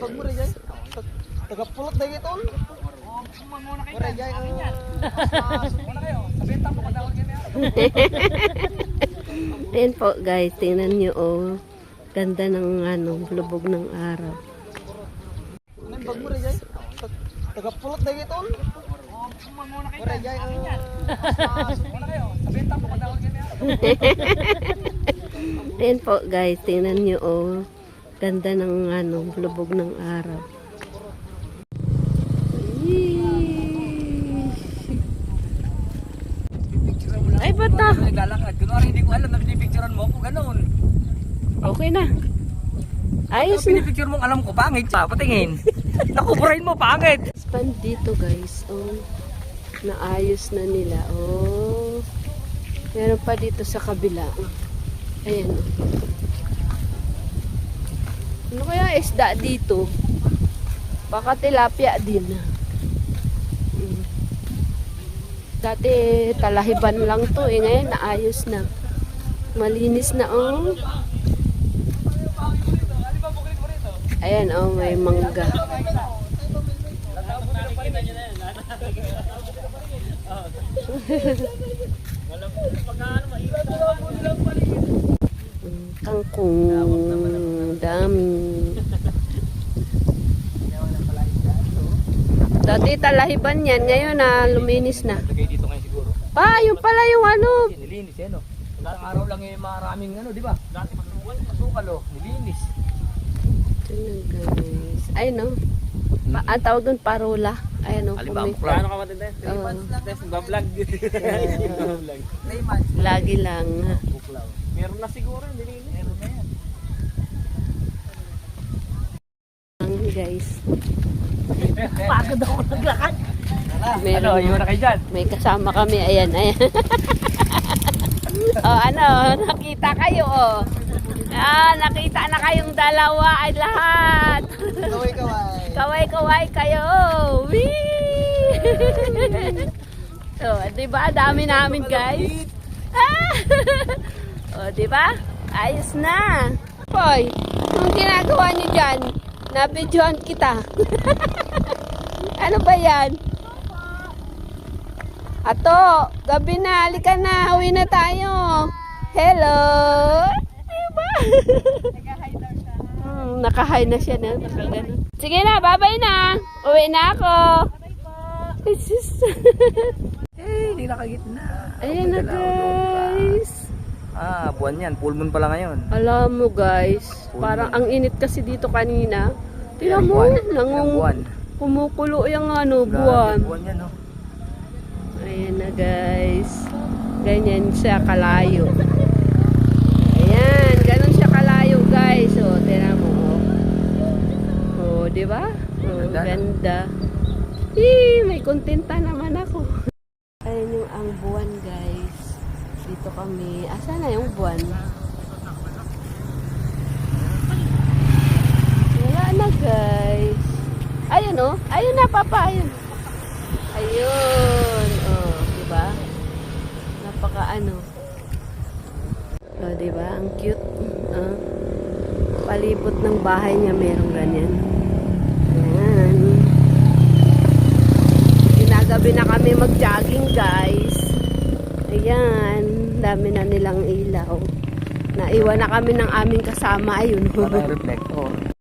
Tagapulot na ito. Ayan po guys, tingnan nyo oh. Ganda ng lubog ng araw. Tagapulot na ito. Ayan po guys, tingnan nyo oh. Ganda ng lubog ng araw. Ay, bata. Naglalakad. Kunwari hindi ko alam na pinipicturean mo ako. Ganun. Okay na. Ayos na. Pinipicture mong alam ko. Pangit pa. Patingin. Nakuburahin mo. Pangit. Expand dito guys. Oh. Naayos na nila. Oh. Meron pa dito sa kabila. Ayan. Oh. Ano kaya isda dito? Baka tilapia din. Dati talahiban lang to eh. Ngayon naayos na. Malinis na oh. Ayan oh, may mangga. Kangkong dami. Dati talahiban yan, ngayon na luminis na. Lagay dito ngayon siguro. Pa, yun pala yung Nilinis yan, no? Isang araw lang yung maraming di ba? Dati masukal, oh. Nilinis. Ito na guys. Ay no. Ang tawag doon parola. Ay no. Alibang Vlog. Ano ka matindi? 3 months lang. Nagbablog. Lagi lang. Meron na siguro, nilinis. Meron na yan. Guys. Pagod ako naglakad. Meron. Iwan na kayo dyan. May kasama kami. Ayan, ayan. Oh, nakita kayo, oh. Nakita na kayong dalawa ay lahat. Kaway-kaway. Kaway-kaway kayo. Wee! Oh, di ba? Dami namin, guys. Oh, di ba? Ayos na. Hoy, anong ginagawa niyo dyan? Nabidyohan kita. Ano ba yan? Ato, gabi na. Halika na. Uwi na tayo. Hello. Diba? Nakahay na siya na. Nakagano. Sige na, bye-bye na. Uwi na ako. Hindi nakagitna. Ayan na guys. Buwan yan. Full moon pala ngayon. Alam mo guys, parang ang init kasi dito kanina. Tingnan mo, kumukulo yung buwan. Buwan yan, no? Ayan na guys. Ganyan siya kalayo. Ayan, ganun siya kalayo guys. O, tingnan mo. O, di ba? O, ganda. May kontenta naman ako. Ayan yung ang buwan guys. Dito kami. Asa na yung buwan? Wala na guys. Ayun oh. Ayun na papa. Ayun. Ayun. Oh, diba? Napaka Oh, diba? Ang cute. Palibot ng bahay niya merong ganyan. Ayan. Ginagabi na kami mag-jogging guys. Ayan. Dami na nilang ilaw. Naiwan na kami ng aming kasama. Ayun. Parang reflector.